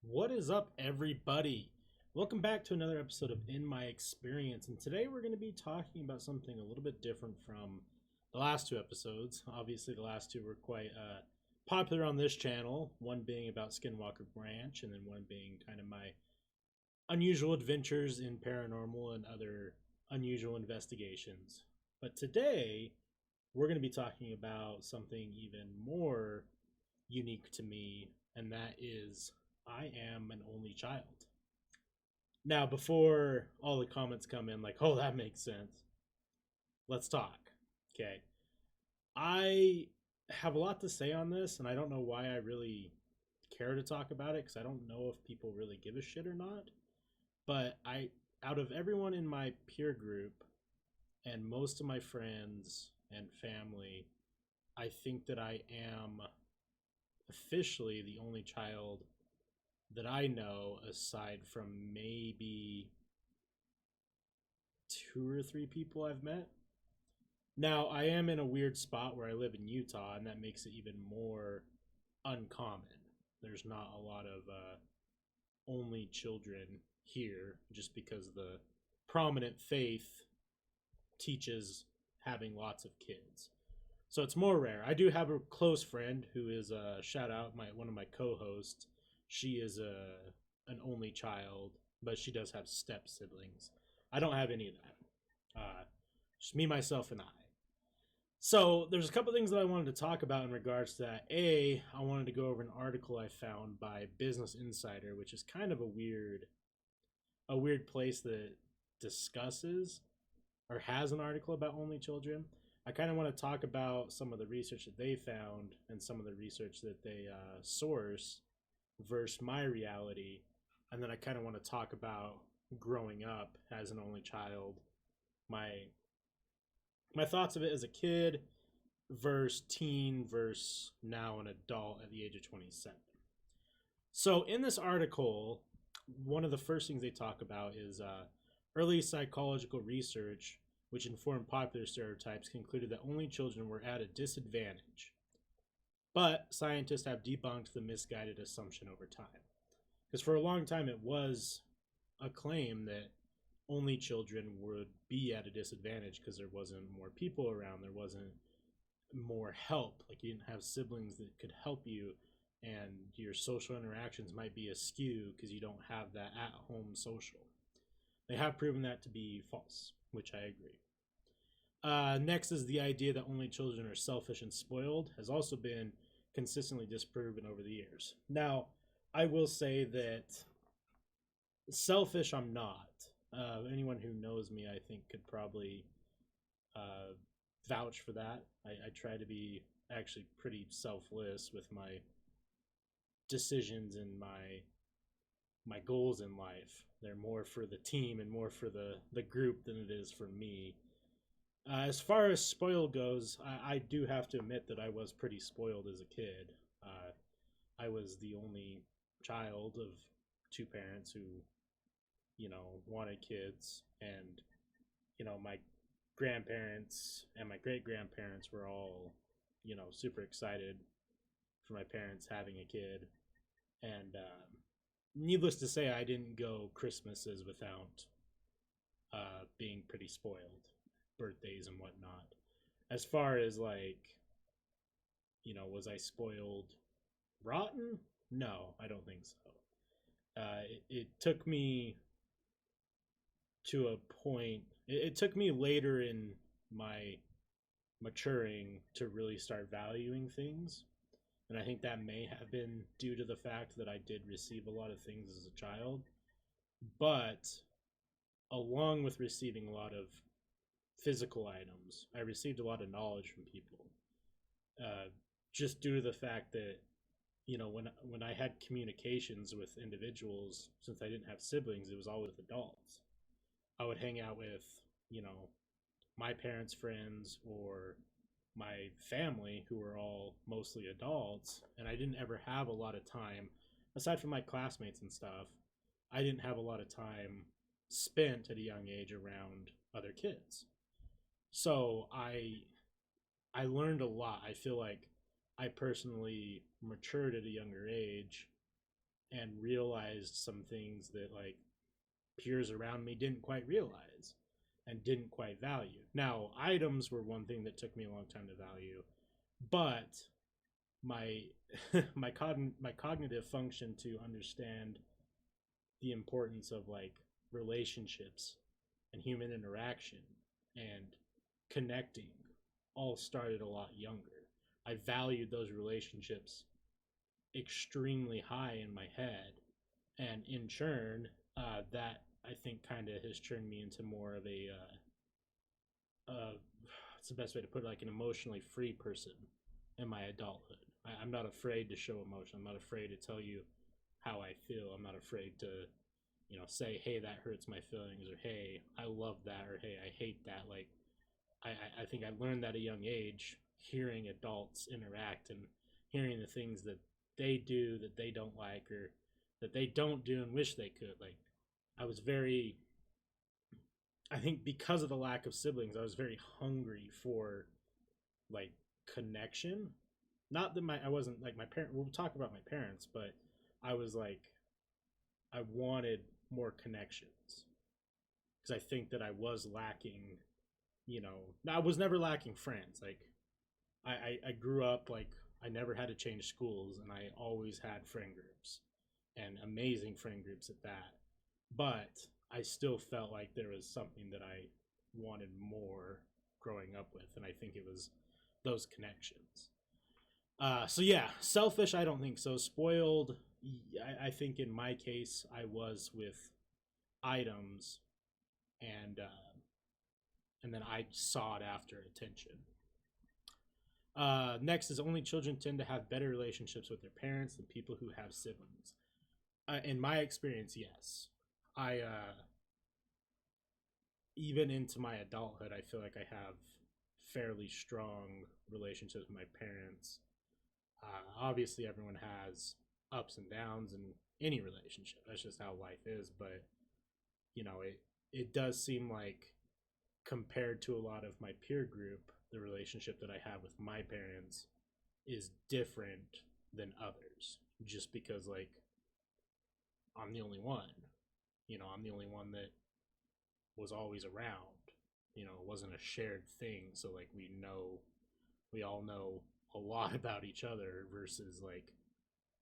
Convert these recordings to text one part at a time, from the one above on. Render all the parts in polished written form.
What is up, everybody? Welcome back to another episode of In My Experience. And today we're going to be talking about something a little bit different from the last two episodes. Obviously, the last two were quite popular on this channel, one being about Skinwalker Ranch, and then one being kind of my unusual adventures in paranormal and other unusual investigations. But today, we're going to be talking about something even more unique to me, and that is I am an only child. Now, before all the comments come in, like, oh, that makes sense, let's talk. Okay. I have a lot to say on this, and I don't know why I really care to talk about it because I don't know if people really give a shit or not. But out of everyone in my peer group and most of my friends and family, I think that I am officially the only child that I know, aside from maybe two or three people I've met. Now, I am in a weird spot where I live in Utah, and that makes it even more uncommon. There's not a lot of only children here just because the prominent faith teaches having lots of kids. So it's more rare. I do have a close friend who is a shout out one of my co-hosts. She is an only child, but she does have step siblings. I don't have any of that. Just me, myself, and I. So there's a couple things that I wanted to talk about in regards to that. I wanted to go over an article I found by Business Insider, which is kind of a weird place that discusses or has an article about only children. I kind of want to talk about some of the research that they found and some of the research that they source versus my reality. And then I kind of want to talk about growing up as an only child, my thoughts of it as a kid versus teen versus now an adult at the age of 27. So in this article, one of the first things they talk about is early psychological research, which informed popular stereotypes, concluded that only children were at a disadvantage. But scientists have debunked the misguided assumption over time. Because for a long time, it was a claim that only children would be at a disadvantage because there wasn't more people around, there wasn't more help. Like, you didn't have siblings that could help you, and your social interactions might be askew because you don't have that at-home social. They have proven that to be false, which I agree. Next is the idea that only children are selfish and spoiled, has also been consistently disproven over the years. Now, I will say that selfish I'm not. Anyone who knows me, I think, could probably vouch for that. I try to be actually pretty selfless with my decisions and my goals in life. They're more for the team and more for the group than it is for me. As far as spoil goes, I do have to admit that I was pretty spoiled as a kid. I was the only child of two parents who, wanted kids. And, my grandparents and my great grandparents were all, super excited for my parents having a kid. And needless to say, I didn't go Christmases without being pretty spoiled, birthdays and whatnot. As far as was I spoiled rotten? No, I don't think so. It took me to a point. It took me later in my maturing to really start valuing things. And I think that may have been due to the fact that I did receive a lot of things as a child. But along with receiving a lot of physical items, I received a lot of knowledge from people. Just due to the fact that, when I had communications with individuals, since I didn't have siblings, it was always with adults. I would hang out with, my parents' friends or my family, who were all mostly adults, and I didn't ever have a lot of time, aside from my classmates and stuff. I didn't have a lot of time spent at a young age around other kids. So I learned a lot. I feel like I personally matured at a younger age and realized some things that like peers around me didn't quite realize and didn't quite value. Now, items were one thing that took me a long time to value, but my my cognitive function to understand the importance of like relationships and human interaction and connecting all started a lot younger. I valued those relationships extremely high in my head, and in turn, that I think kind of has turned me into more of a what's the best way to put it, like an emotionally free person in my adulthood. I'm not afraid to show emotion. I'm not afraid to tell you how I feel. I'm not afraid to, say, hey, that hurts my feelings, or hey, I love that, or hey, I hate that. Like, I think I learned that at a young age, hearing adults interact and hearing the things that they do that they don't like, or that they don't do and wish they could. Like, I was very, I think because of the lack of siblings, I was very hungry for like connection. Not that I wasn't like my parent. We'll talk about my parents, but I was like, I wanted more connections because I think that I was lacking. I was never lacking friends. Like I grew up like I never had to change schools, and I always had friend groups and amazing friend groups at that. But I still felt like there was something that I wanted more growing up with, and I think it was those connections. So yeah, selfish. I don't think so. Spoiled. I think in my case, I was with items, and then I sought after attention. Next is only children tend to have better relationships with their parents than people who have siblings. In my experience, yes. I Even into my adulthood, I feel like I have fairly strong relationships with my parents. Obviously, everyone has ups and downs in any relationship. That's just how life is. But it does seem like compared to a lot of my peer group, the relationship that I have with my parents is different than others. Just because like I'm the only one. I'm the only one that was always around. It wasn't a shared thing. So like we all know a lot about each other versus like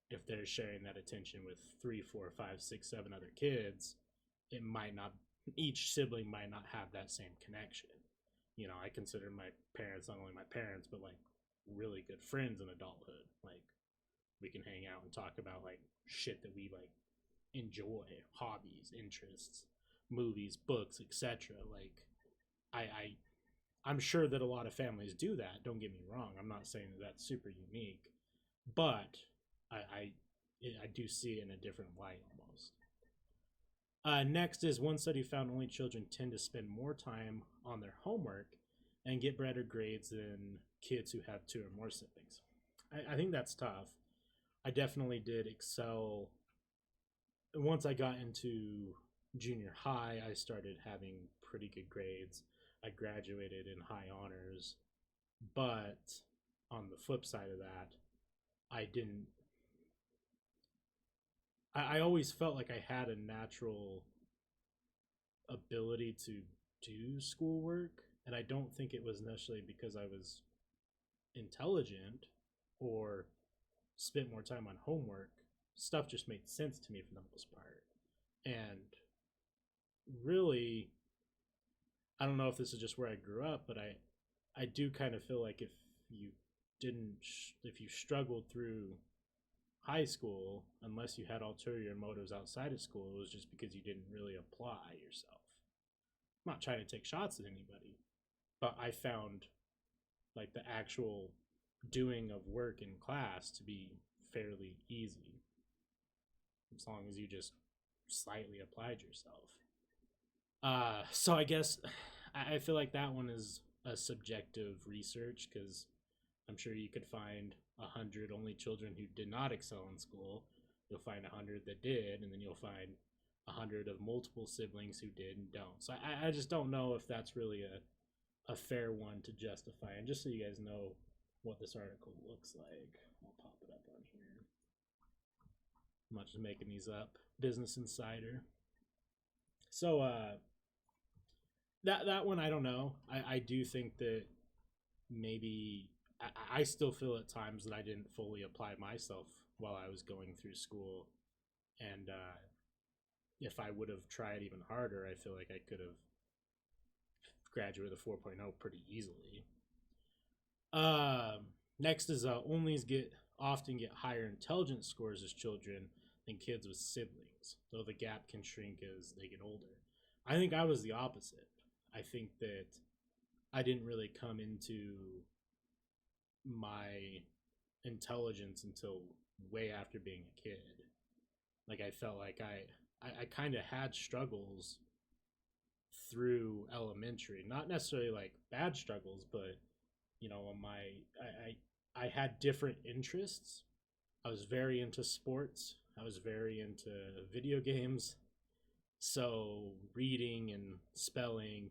if they're sharing that attention with three, four, five, six, seven other kids, it might not, each sibling might not have that same connection. I consider my parents not only my parents, but like really good friends in adulthood. Like we can hang out and talk about like shit that we like enjoy, hobbies, interests, movies, books, etc. Like I I'm sure that a lot of families do that. Don't get me wrong. I'm not saying that that's super unique, but I I, I do see it in a different light almost. Next is one study found only children tend to spend more time on their homework and get better grades than kids who have two or more siblings. I think that's tough. I definitely did excel. Once I got into junior high, I started having pretty good grades. I graduated in high honors, but on the flip side of that, I didn't. I always felt like I had a natural ability to do schoolwork, and I don't think it was necessarily because I was intelligent or spent more time on homework. Stuff just made sense to me for the most part. And really, I don't know if this is just where I grew up, but I do kind of feel like you didn't if you struggled through high school, unless you had ulterior motives outside of school, it was just because you didn't really apply yourself. I'm not trying to take shots at anybody, but I found like the actual doing of work in class to be fairly easy as long as you just slightly applied yourself. So I guess I feel like that one is a subjective research because I'm sure you could find 100 only children who did not excel in school. You'll find 100 that did, and then you'll find 100 of multiple siblings who did and don't. So I just don't know if that's really a fair one to justify. And just so you guys know what this article looks like, I'll pop it up on here. I'm not just making these up. Business Insider. So that one I don't know. I do think that maybe I still feel at times that I didn't fully apply myself while I was going through school, and if I would have tried even harder, I feel like I could have graduated with a 4.0 pretty easily. Next is onlys often get higher intelligence scores as children than kids with siblings, though the gap can shrink as they get older. I think I was the opposite. I think that I didn't really come into my intelligence until way after being a kid. Like I felt like I kind of had struggles through elementary, not necessarily like bad struggles, but my I had different interests. I was very into sports. I was very into video games. So reading and spelling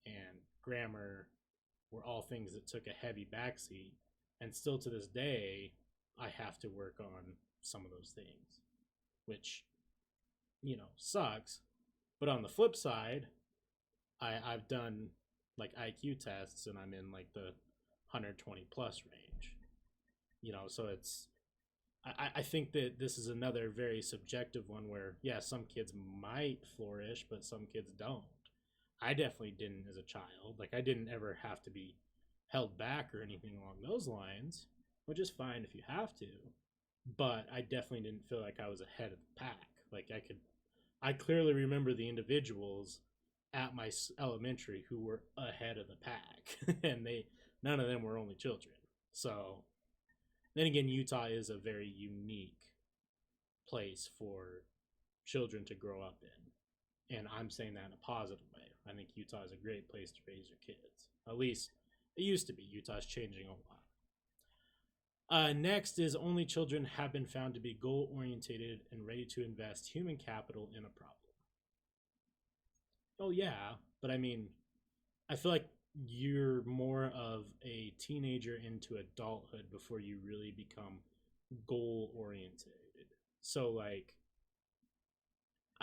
and grammar were all things that took a heavy backseat. And still to this day, I have to work on some of those things, which, sucks. But on the flip side, I've done like IQ tests and I'm in like the 120 plus range. So I think that this is another very subjective one where, yeah, some kids might flourish, but some kids don't. I definitely didn't as a child. Like, I didn't ever have to be held back or anything along those lines, which is fine if you have to. But I definitely didn't feel like I was ahead of the pack. Like, I clearly remember the individuals at my elementary who were ahead of the pack, and none of them were only children. So then again, Utah is a very unique place for children to grow up in. And I'm saying that in a positive way. I think Utah is a great place to raise your kids. At least it used to be. Utah's changing a lot. Next is only children have been found to be goal orientated and ready to invest human capital in a problem. Oh, yeah. But I mean, I feel like you're more of a teenager into adulthood before you really become goal oriented. So like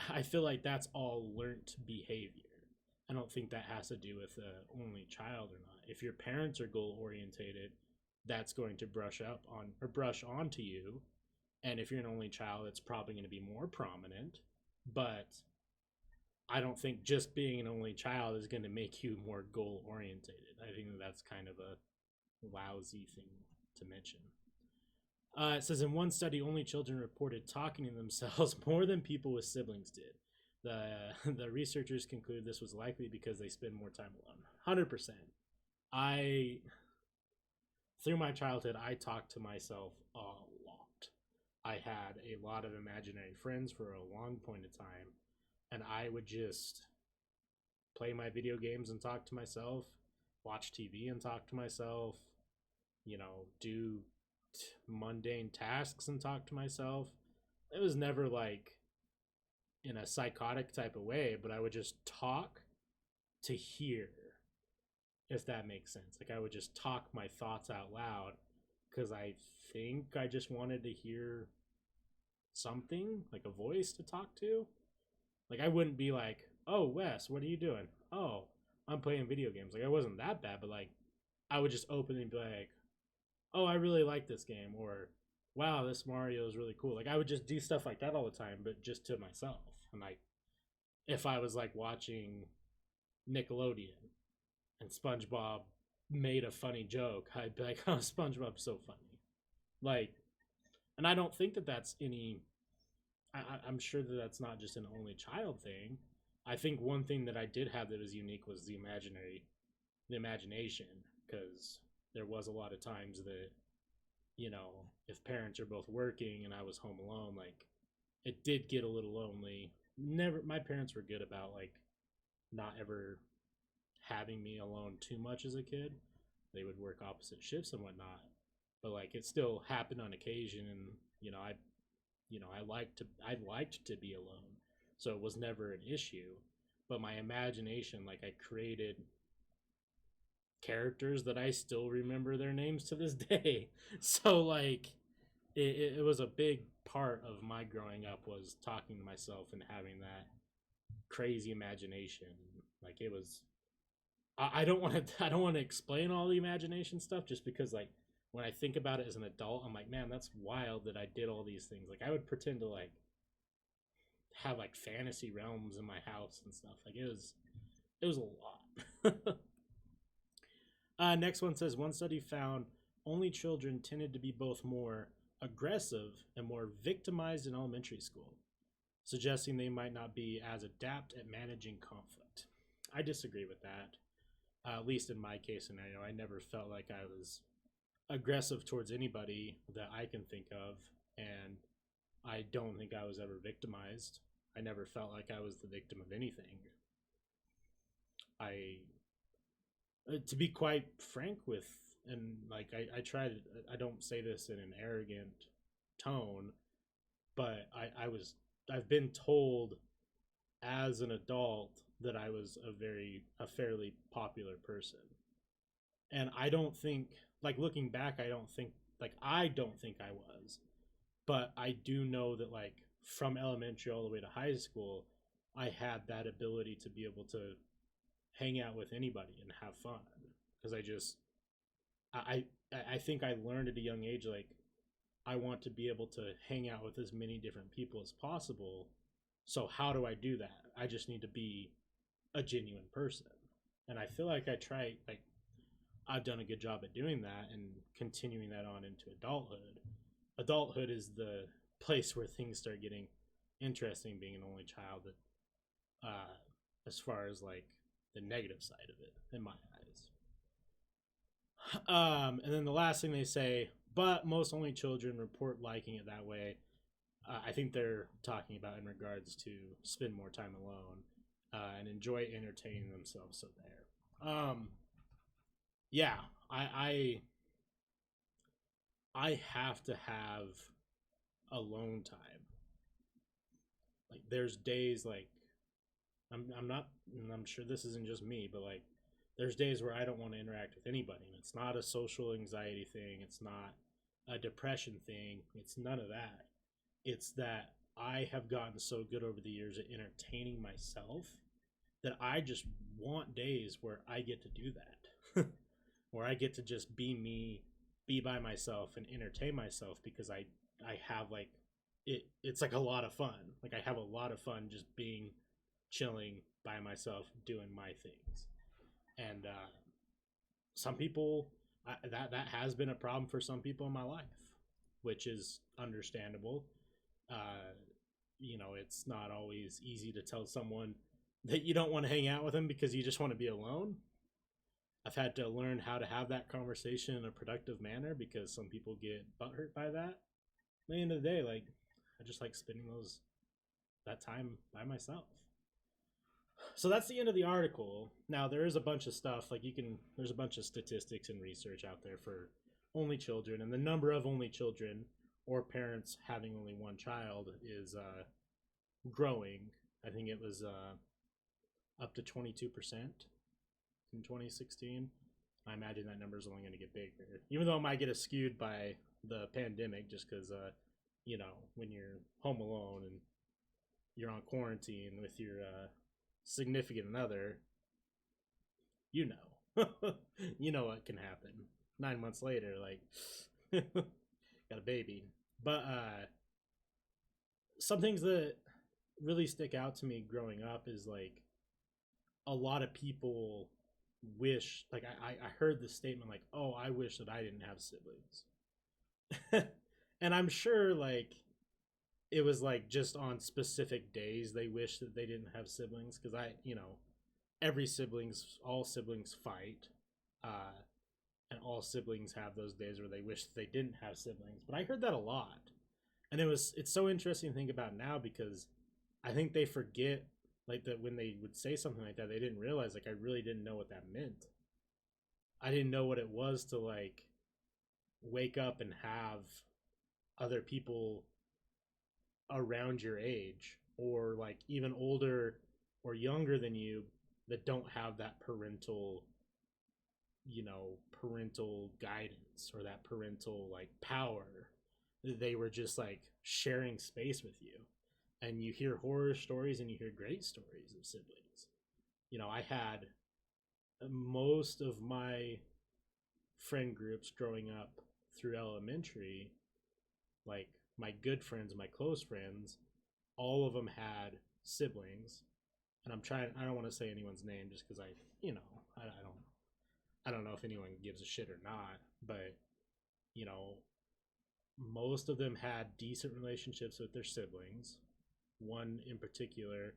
I feel like that's all learnt behavior. I don't think that has to do with only child or not. If your parents are goal orientated, that's going to brush onto you. And if you're an only child, it's probably going to be more prominent. But I don't think just being an only child is going to make you more goal orientated. I think that's kind of a lousy thing to mention. It says in one study, only children reported talking to themselves more than people with siblings did. The researchers concluded this was likely because they spend more time alone. 100%. Through my childhood, I talked to myself a lot. I had a lot of imaginary friends for a long point of time, and I would just play my video games and talk to myself, watch TV and talk to myself, do mundane tasks and talk to myself. It was never like in a psychotic type of way, but I would just talk to hear, if that makes sense. Like I would just talk my thoughts out loud because I think I just wanted to hear something, like a voice to talk to. Like I wouldn't be like, "Oh, Wes, what are you doing?" "Oh, I'm playing video games." Like I wasn't that bad, but like I would just open and be like, "Oh, I really like this game," or "Wow, this Mario is really cool." Like I would just do stuff like that all the time, but just to myself. And like if I was like watching Nickelodeon and SpongeBob made a funny joke, I'd be like, "Oh, SpongeBob's so funny." Like, and I don't think that that's any. I'm sure that that's not just an only child thing. I think one thing that I did have that was unique was the imagination, because there was a lot of times that, if parents are both working and I was home alone, like it did get a little lonely. Never, my parents were good about like not ever having me alone too much as a kid. They would work opposite shifts and whatnot, but like it still happened on occasion, and I liked to be alone, so it was never an issue. But my imagination, like I created characters that I still remember their names to this day. So like it was a big part of my growing up was talking to myself and having that crazy imagination. Like it was, I don't want to I don't want to explain all the imagination stuff just because like when I think about it as an adult, I'm like, man, that's wild that I did all these things. Like I would pretend to like have like fantasy realms in my house and stuff. Like it was a lot. Next one says one study found only children tended to be both more aggressive and more victimized in elementary school, suggesting they might not be as adept at managing conflict. I disagree with that. At least in my case scenario, I never felt like I was aggressive towards anybody that I can think of, and I don't think I was ever victimized. I never felt like I was the victim of anything. I, to be quite frank with, and like I try to, I don't say this in an arrogant tone, but I've been told as an adult that I was a fairly popular person. And I don't think, like looking back, I don't think I was, but I do know that like from elementary all the way to high school, I had that ability to be able to hang out with anybody and have fun because I I think I learned at a young age like I want to be able to hang out with as many different people as possible. So how do I do that? I just need to be a genuine person. And I feel like I've done a good job at doing that and continuing that on into adulthood. Adulthood is the place where things start getting interesting being an only child that as far as like the negative side of it in my eyes. And then the last thing they say, but most only children report liking it that way. I think they're talking about in regards to spend more time alone and enjoy entertaining themselves. So there, yeah, I I have to have alone time. Like there's days like I'm not, and I'm sure this isn't just me, but like there's days where I don't want to interact with anybody. And it's not a social anxiety thing. It's not a depression thing. It's none of that. It's that I have gotten so good over the years at entertaining myself that I just want days where I get to do that, where I get to just be me, be by myself, and entertain myself because I have like it's like a lot of fun. Like I have a lot of fun just being chilling by myself doing my things. And some people that has been a problem for some people in my life, which is understandable. Uh, it's not always easy to tell someone that you don't want to hang out with them because you just want to be alone. I've had to learn how to have that conversation in a productive manner because some people get butthurt by that. At the end of the day, like I just like spending those that time by myself. So that's the end of the article. Now there is a bunch of stuff like there's a bunch of statistics and research out there for only children, and the number of only children or parents having only one child is growing. I think it was up to 22% in 2016. I imagine that number is only going to get bigger, even though it might get skewed by the pandemic, just because when you're home alone and you're on quarantine with your significant other, you know, you know what can happen. 9 months later, like got a baby. But some things that really stick out to me growing up is like a lot of people wish like I heard this statement like, oh, I wish that I didn't have siblings. And I'm sure like it was like just on specific days they wish that they didn't have siblings because all siblings fight, uh and all siblings have those days where they wish they didn't have siblings. But I heard that a lot, and it's so interesting to think about now because I think they forget like that when they would say something like that they didn't realize like I really didn't know what that meant. I didn't know what it was to like wake up and have other people around your age or like even older or younger than you that don't have that parental guidance or that parental like power they were just like sharing space with you. And you hear horror stories and you hear great stories of siblings. I had most of my friend groups growing up through elementary, like my good friends, my close friends, all of them had siblings. And I don't want to say anyone's name just because I don't know if anyone gives a shit or not, but you know, most of them had decent relationships with their siblings. One in particular,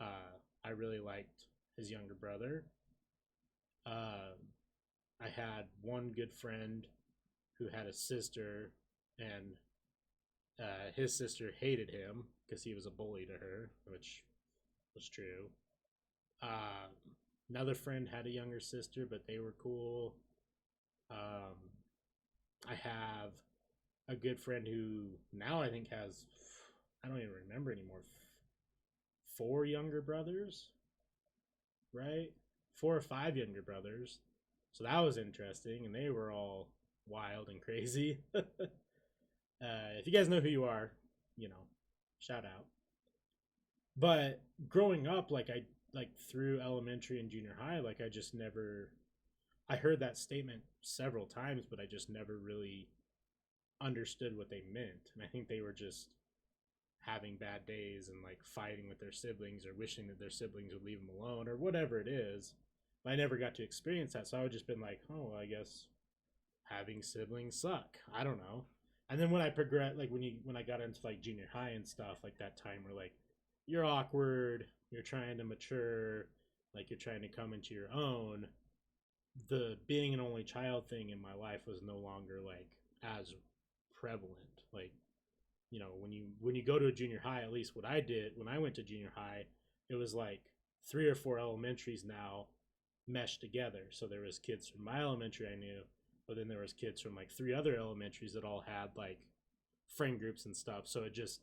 I really liked his younger brother. Uh, I had one good friend who had a sister, and his sister hated him because he was a bully to her, which was true. Uh, Another friend had a younger sister, but they were cool. Um, I have a good friend who now I think has, I don't even remember anymore, four younger brothers, right? Four or five younger brothers. So that was interesting, and they were all wild and crazy. If you guys know who you are, shout out. But growing up, like through elementary and junior high, like I just never. I heard that statement several times, but I just never really understood what they meant, and I think they were just having bad days and like fighting with their siblings or wishing that their siblings would leave them alone or whatever it is. I never got to experience that, so I would just been like, oh, I guess having siblings suck. I don't know. And then when I progressed, like when I got into like junior high and stuff, like that time where like you're awkward, you're trying to mature, like you're trying to come into your own. The being an only child thing in my life was no longer like as prevalent. Like when you go to a junior high, at least what I did when I went to junior high, it was like three or four elementaries now meshed together. So there was kids from my elementary I knew, but then there was kids from like three other elementaries that all had like friend groups and stuff. So it just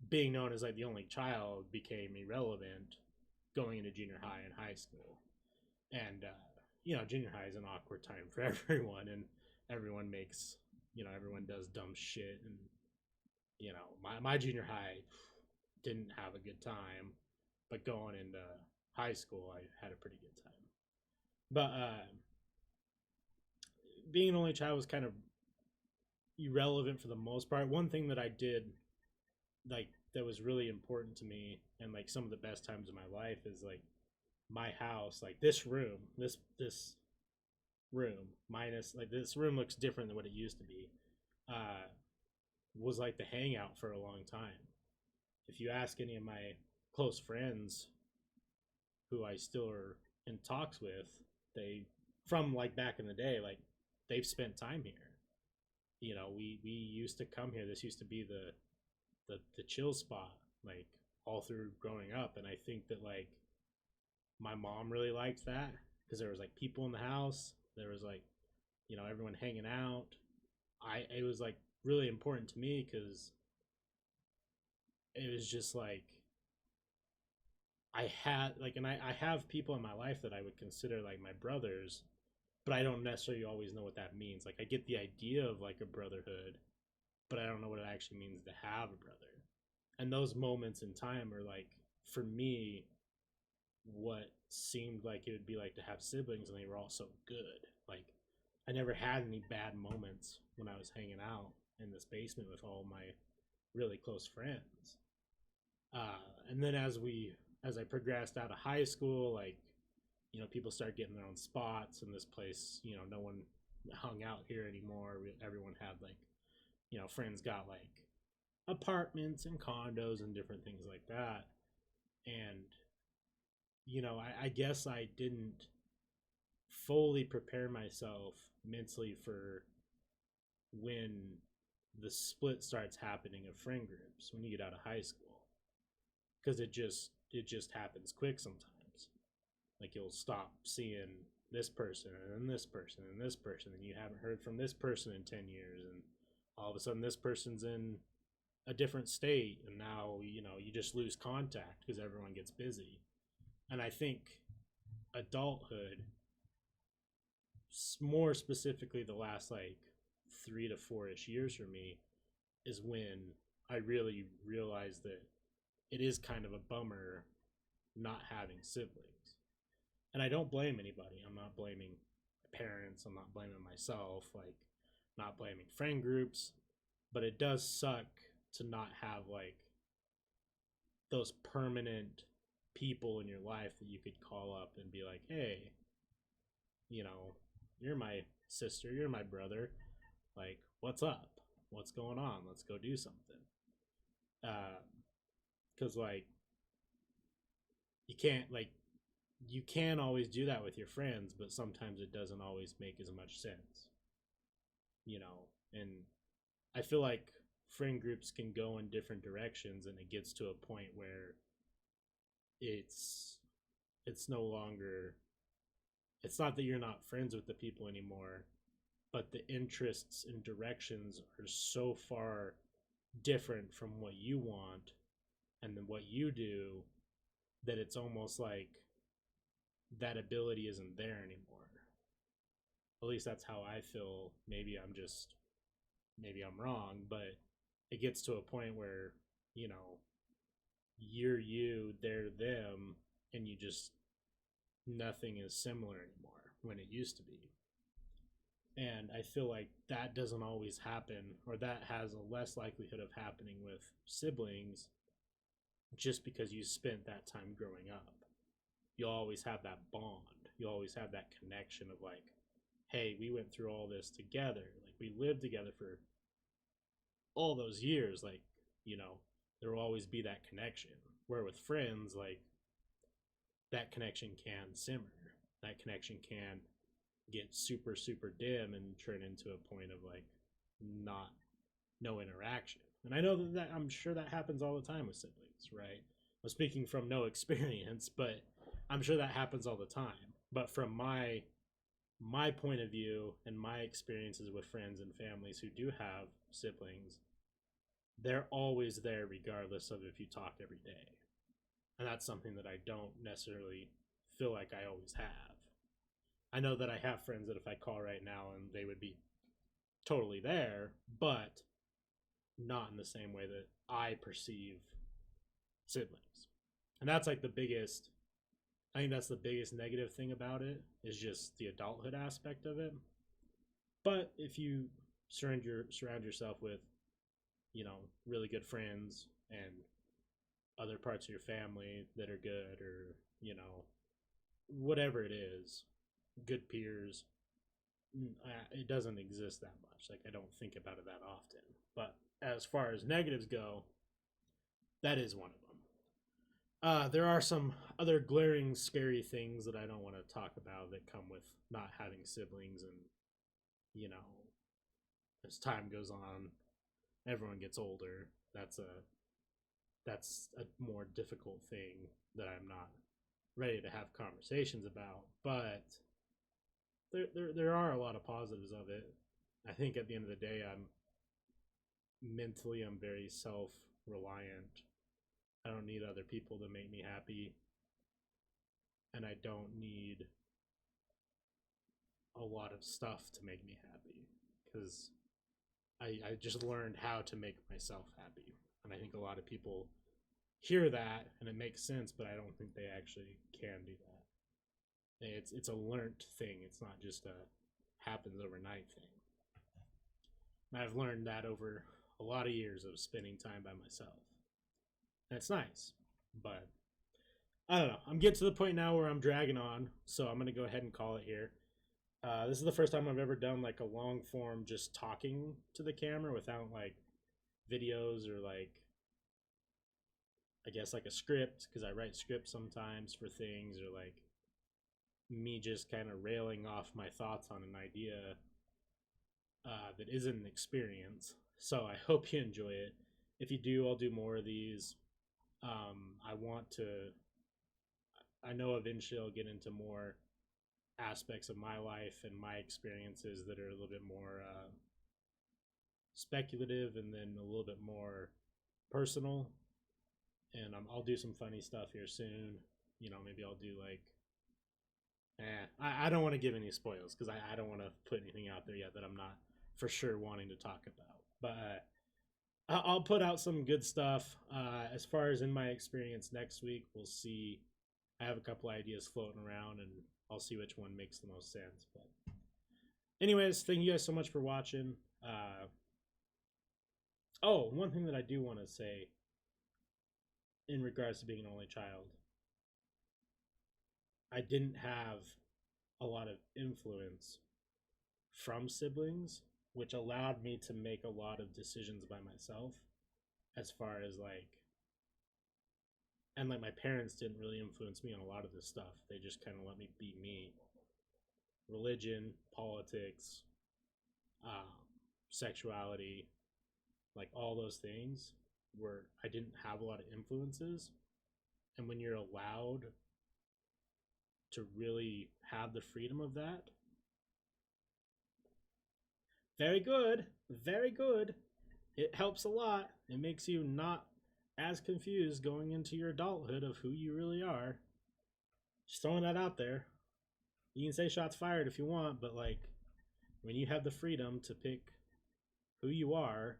being known as like the only child became irrelevant going into junior high and high school. And junior high is an awkward time for everyone, and everyone makes everyone does dumb shit, and my junior high didn't have a good time, but going into high school, I had a pretty good time. But being an only child was kind of irrelevant for the most part. One thing that I did, like, that was really important to me, and like some of the best times of my life, is like my house, like this room minus like this room looks different than what it used to be. Uh, was like the hangout for a long time. If you ask any of my close friends who I still are in talks with, they from like back in the day, like they've spent time here. We used to come here. This used to be the chill spot, like all through growing up, and I think that like my mom really liked that because there was like people in the house. There was like everyone hanging out. It was like really important to me because it was just like I had like, and I have people in my life that I would consider like my brothers, but I don't necessarily always know what that means. Like I get the idea of like a brotherhood, but I don't know what it actually means to have a brother. And those moments in time are like, for me, what seemed like it would be like to have siblings, and they were all so good. Like I never had any bad moments when I was hanging out in this basement with all my really close friends. And then as I progressed out of high school, like people started getting their own spots, and this place, no one hung out here anymore. Everyone had like friends got like apartments and condos and different things like that. And I guess I didn't fully prepare myself mentally for when the split starts happening of friend groups when you get out of high school, because it just happens quick sometimes. Like you'll stop seeing this person and then this person and this person, and you haven't heard from this person in 10 years, and all of a sudden this person's in a different state, and now you just lose contact because everyone gets busy. And I think adulthood, more specifically the last like 3 to 4 ish years for me is when I really realized that it is kind of a bummer not having siblings. And I don't blame anybody. I'm not blaming my parents. I'm not blaming myself. Like, not blaming friend groups. But it does suck to not have like those permanent people in your life that you could call up and be like, hey, you know, you're my sister, you're my brother. Like, what's up? What's going on? Let's go do something. Because, like, you can't, like, you can always do that with your friends, but sometimes it doesn't always make as much sense, you know? And I feel like friend groups can go in different directions, and it gets to a point where it's it's no longer, it's not that you're not friends with the people anymore, but the interests and directions are so far different from what you want and then what you do that it's almost like that ability isn't there anymore. At least that's how I feel. Maybe I'm wrong, but it gets to a point where, you know, you're you, they're them, and you just, nothing is similar anymore when it used to be. And I feel like that doesn't always happen, or that has a less likelihood of happening with siblings just because you spent that time growing up. You'll always have that bond. You'll always have that connection of like, hey, we went through all this together. Like, we lived together for all those years. Like, you know, there will always be that connection. Where with friends, like, that connection can simmer. That connection can get super, super dim and turn into a point of like not, no interaction. And I know that I'm sure that happens all the time with siblings, right? I'm speaking from no experience, but I'm sure that happens all the time. But from my point of view and my experiences with friends and families who do have siblings, they're always there regardless of if you talk every day. And that's something that I don't necessarily feel like I always have. I know that I have friends that if I call right now and they would be totally there, but not in the same way that I perceive siblings. And that's like the biggest, I think that's the biggest negative thing about it, is just the adulthood aspect of it. But if you surround yourself with, you know, really good friends and other parts of your family that are good, or, you know, whatever it is, good peers, it doesn't exist that much. Like, I don't think about it that often. But as far as negatives go, that is one of them. There are some other glaring, scary things that I don't want to talk about that come with not having siblings. And, you know, as time goes on, everyone gets older. That's a more difficult thing that I'm not ready to have conversations about. But there are a lot of positives of it. I think at the end of the day, I'm very self reliant. I don't need other people to make me happy, and I don't need a lot of stuff to make me happy, because I just learned how to make myself happy. And I think a lot of people hear that and it makes sense, but I don't think they actually can do that. It's a learned thing. It's not just a happens overnight thing. And I've learned that over a lot of years of spending time by myself. And it's nice, but I don't know. I'm getting to the point now where I'm dragging on, so I'm gonna go ahead and call it here. This is the first time I've ever done like a long form just talking to the camera without like videos or like, I guess, like a script, because I write scripts sometimes for things, or like me just kind of railing off my thoughts on an idea that isn't an experience. So I hope you enjoy it. If you do, I'll do more of these. I want to, I know eventually I'll get into more aspects of my life and my experiences that are a little bit more speculative, and then a little bit more personal. And I'll do some funny stuff here soon. You know, maybe I'll do like, I don't want to give any spoils, because I don't want to put anything out there yet that I'm not for sure wanting to talk about. But I'll put out some good stuff. As far as in my experience next week, we'll see. I have a couple ideas floating around, and I'll see which one makes the most sense. But, anyways, thank you guys so much for watching. Oh, one thing that I do want to say in regards to being an only child, I didn't have a lot of influence from siblings, which allowed me to make a lot of decisions by myself as far as like, and like my parents didn't really influence me on a lot of this stuff. They just kind of let me be me. Religion, politics, uh, sexuality, like all those things were, I didn't have a lot of influences. And when you're allowed to really have the freedom of that, very good, very good. It helps a lot. It makes you not as confused going into your adulthood of who you really are. Just throwing that out there. You can say shots fired if you want, but like when you have the freedom to pick who you are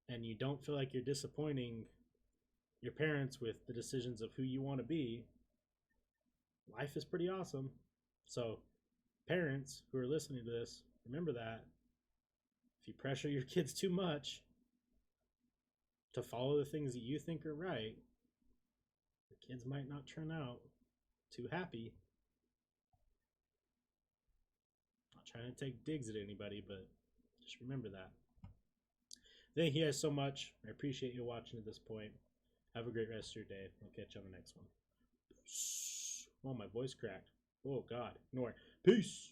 and you don't feel like you're disappointing your parents with the decisions of who you want to be, life is pretty awesome. So, parents who are listening to this, remember that if you pressure your kids too much to follow the things that you think are right, the kids might not turn out too happy. Not trying to take digs at anybody, but just remember that. Thank you guys so much. I appreciate you watching at this point. Have a great rest of your day. I'll catch you on the next one. Oh, my voice cracked. Oh, God. Ignore. Peace.